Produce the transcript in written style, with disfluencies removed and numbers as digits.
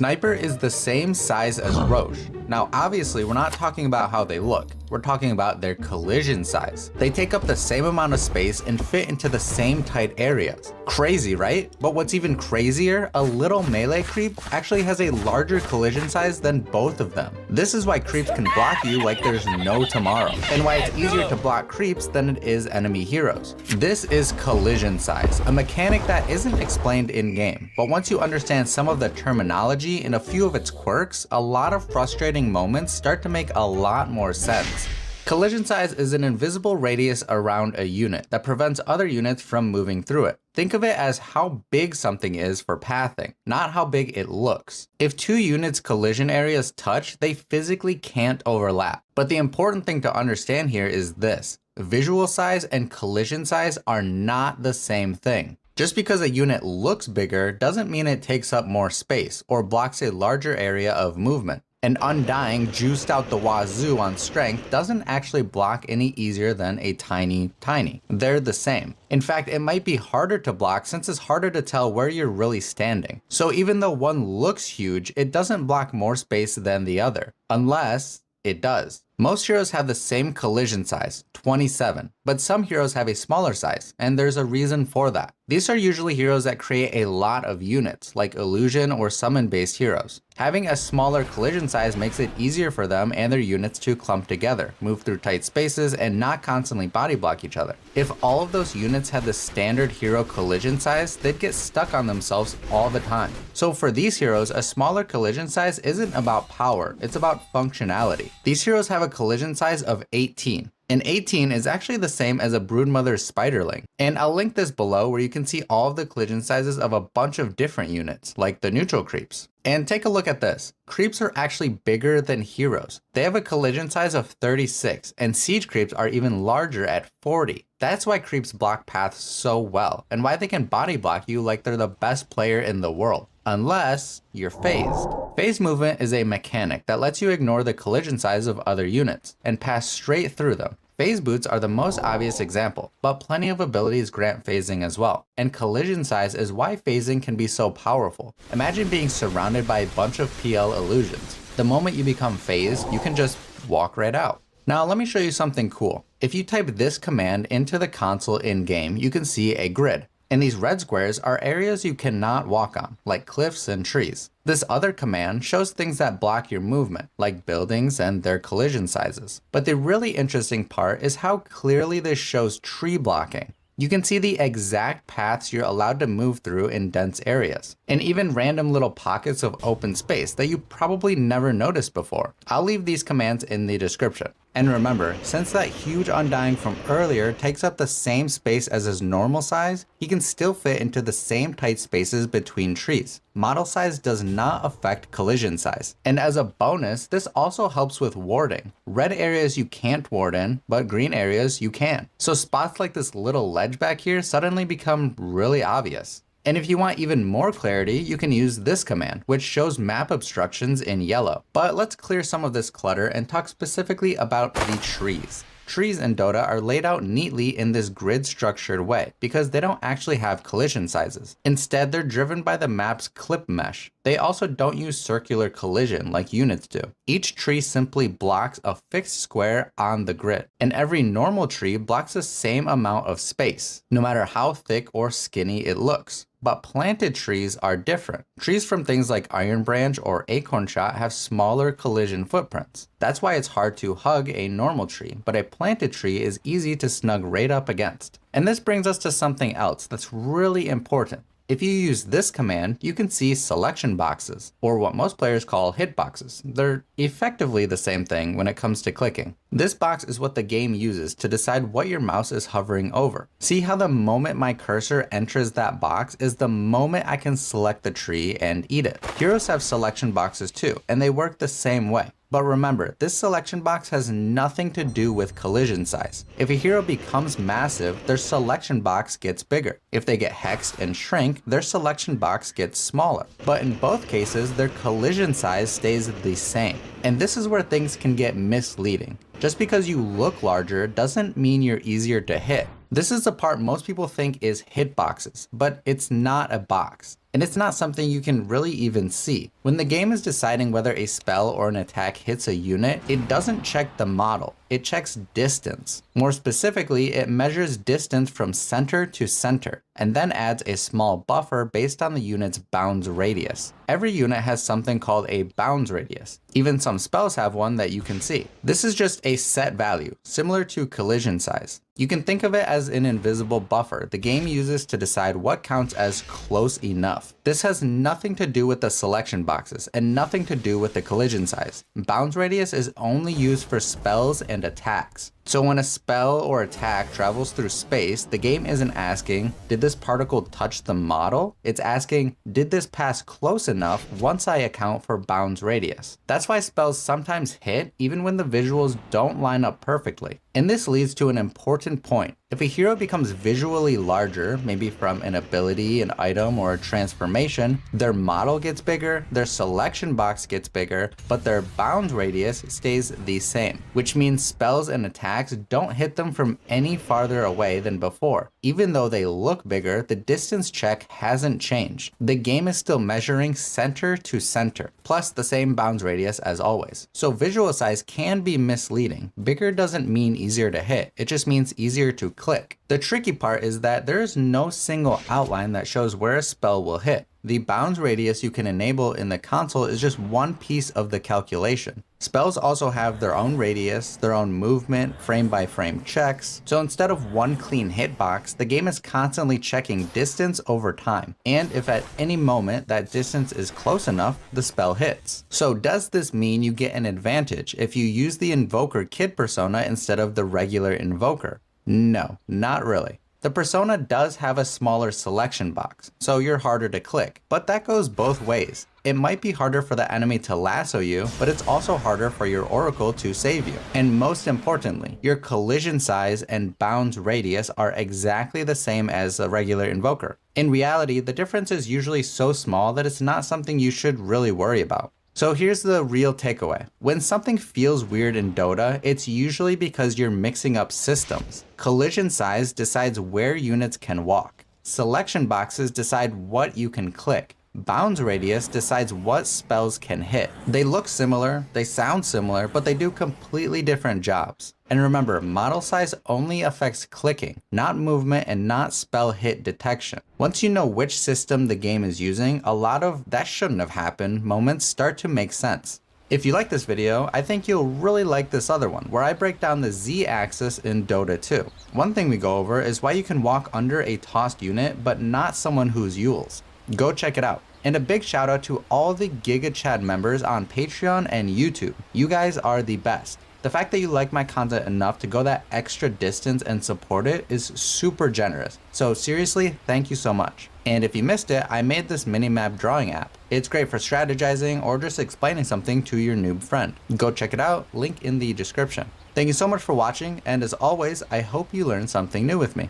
Sniper is the same size as Roche. Now, obviously, we're not talking about how they look. We're talking about their collision size. They take up the same amount of space and fit into the same tight areas. Crazy, right? But what's even crazier, a little melee creep actually has a larger collision size than both of them. This is why creeps can block you like there's no tomorrow, and why it's easier to block creeps than it is enemy heroes. This is collision size, a mechanic that isn't explained in-game, but once you understand some of the terminology and a few of its quirks, a lot of frustrating moments start to make a lot more sense. Collision size is an invisible radius around a unit that prevents other units from moving through it. Think of it as how big something is for pathing, not how big it looks. If two units' collision areas touch, they physically can't overlap. But the important thing to understand here is this: visual size and collision size are not the same thing. Just because a unit looks bigger doesn't mean it takes up more space or blocks a larger area of movement. And Undying juiced out the wazoo on strength doesn't actually block any easier than a tiny. They're the same. In fact, it might be harder to block since it's harder to tell where you're really standing. So even though one looks huge, it doesn't block more space than the other, unless it does. Most heroes have the same collision size, 27, but some heroes have a smaller size, and there's a reason for that. These are usually heroes that create a lot of units, like illusion or summon-based heroes. Having a smaller collision size makes it easier for them and their units to clump together, move through tight spaces, and not constantly body block each other. If all of those units had the standard hero collision size, they'd get stuck on themselves all the time. So for these heroes, a smaller collision size isn't about power, it's about functionality. These heroes have a collision size of 18. And 18 is actually the same as a Broodmother's Spiderling. And I'll link this below where you can see all of the collision sizes of a bunch of different units, like the neutral creeps. And take a look at this. Creeps are actually bigger than heroes. They have a collision size of 36, and siege creeps are even larger at 40. That's why creeps block paths so well, and why they can body block you like they're the best player in the world. Unless you're phased. Phase movement is a mechanic that lets you ignore the collision size of other units and pass straight through them. Phase boots are the most obvious example, but plenty of abilities grant phasing as well. And collision size is why phasing can be so powerful. Imagine being surrounded by a bunch of PL illusions. The moment you become phased, you can just walk right out. Now let me show you something cool. If you type this command into the console in-game, you can see a grid. And these red squares are areas you cannot walk on, like cliffs and trees. This other command shows things that block your movement, like buildings and their collision sizes. But the really interesting part is how clearly this shows tree blocking. You can see the exact paths you're allowed to move through in dense areas, and even random little pockets of open space that you probably never noticed before. I'll leave these commands in the description. And remember, since that huge Undying from earlier takes up the same space as his normal size, he can still fit into the same tight spaces between trees. Model size does not affect collision size. And as a bonus, this also helps with warding. Red areas you can't ward in, but green areas you can. So spots like this little ledge back here suddenly become really obvious. And if you want even more clarity, you can use this command, which shows map obstructions in yellow. But let's clear some of this clutter and talk specifically about the trees. Trees in Dota are laid out neatly in this grid structured way because they don't actually have collision sizes. Instead, they're driven by the map's clip mesh. They also don't use circular collision like units do. Each tree simply blocks a fixed square on the grid, and every normal tree blocks the same amount of space, no matter how thick or skinny it looks. But planted trees are different. Trees from things like Iron Branch or Acorn Shot have smaller collision footprints. That's why it's hard to hug a normal tree, but a planted tree is easy to snug right up against. And this brings us to something else that's really important. If you use this command, you can see selection boxes, or what most players call hitboxes. They're effectively the same thing when it comes to clicking. This box is what the game uses to decide what your mouse is hovering over. See how the moment my cursor enters that box is the moment I can select the tree and eat it. Heroes have selection boxes too, and they work the same way. But remember, this selection box has nothing to do with collision size. If a hero becomes massive, their selection box gets bigger. If they get hexed and shrink, their selection box gets smaller. But in both cases, their collision size stays the same. And this is where things can get misleading. Just because you look larger doesn't mean you're easier to hit. This is the part most people think is hitboxes, but it's not a box. and it's not something you can really even see. When the game is deciding whether a spell or an attack hits a unit, it doesn't check the model, it checks distance. More specifically, it measures distance from center to center, and then adds a small buffer based on the unit's bounds radius. Every unit has something called a bounds radius. Even some spells have one that you can see. This is just a set value, similar to collision size. You can think of it as an invisible buffer the game uses to decide what counts as close enough. This has nothing to do with the selection boxes and nothing to do with the collision size. Bounds radius is only used for spells and attacks. So when a spell or attack travels through space, the game isn't asking, did this particle touch the model? It's asking, did this pass close enough once I account for bounds radius? That's why spells sometimes hit even when the visuals don't line up perfectly. And this leads to an important point. If a hero becomes visually larger, maybe from an ability, an item, or a transformation, their model gets bigger, their selection box gets bigger, but their bounds radius stays the same, which means spells and attacks don't hit them from any farther away than before. Even though they look bigger, the distance check hasn't changed. The game is still measuring center to center, plus the same bounds radius as always. So visual size can be misleading. Bigger doesn't mean easier to hit, it just means easier to click. The tricky part is that there is no single outline that shows where a spell will hit. The bounds radius you can enable in the console is just one piece of the calculation. Spells also have their own radius, their own movement, frame by frame checks. So instead of one clean hitbox, the game is constantly checking distance over time. And if at any moment that distance is close enough, the spell hits. So does this mean you get an advantage if you use the Invoker Kid persona instead of the regular Invoker? No, not really. The persona does have a smaller selection box, so you're harder to click, but that goes both ways. It might be harder for the enemy to lasso you, but it's also harder for your oracle to save you. And most importantly, your collision size and bounds radius are exactly the same as a regular invoker. In reality, the difference is usually so small that it's not something you should really worry about. So here's the real takeaway. When something feels weird in Dota, it's usually because you're mixing up systems. Collision size decides where units can walk. Selection boxes decide what you can click. Bounds radius decides what spells can hit. They look similar, they sound similar, but they do completely different jobs. And remember, model size only affects clicking, not movement and not spell hit detection. Once you know which system the game is using, a lot of "that shouldn't have happened" moments start to make sense. If you like this video, I think you'll really like this other one, where I break down the Z-axis in Dota 2. One thing we go over is why you can walk under a tossed unit, but not someone who's Yules. Go check it out. And a big shout out to all the Giga Chad members on Patreon and YouTube. You guys are the best. The fact that you like my content enough to go that extra distance and support it is super generous. So seriously, thank you so much. And if you missed it, I made this mini-map drawing app. It's great for strategizing or just explaining something to your noob friend. Go check it out, link in the description. Thank you so much for watching, and as always, I hope you learned something new with me.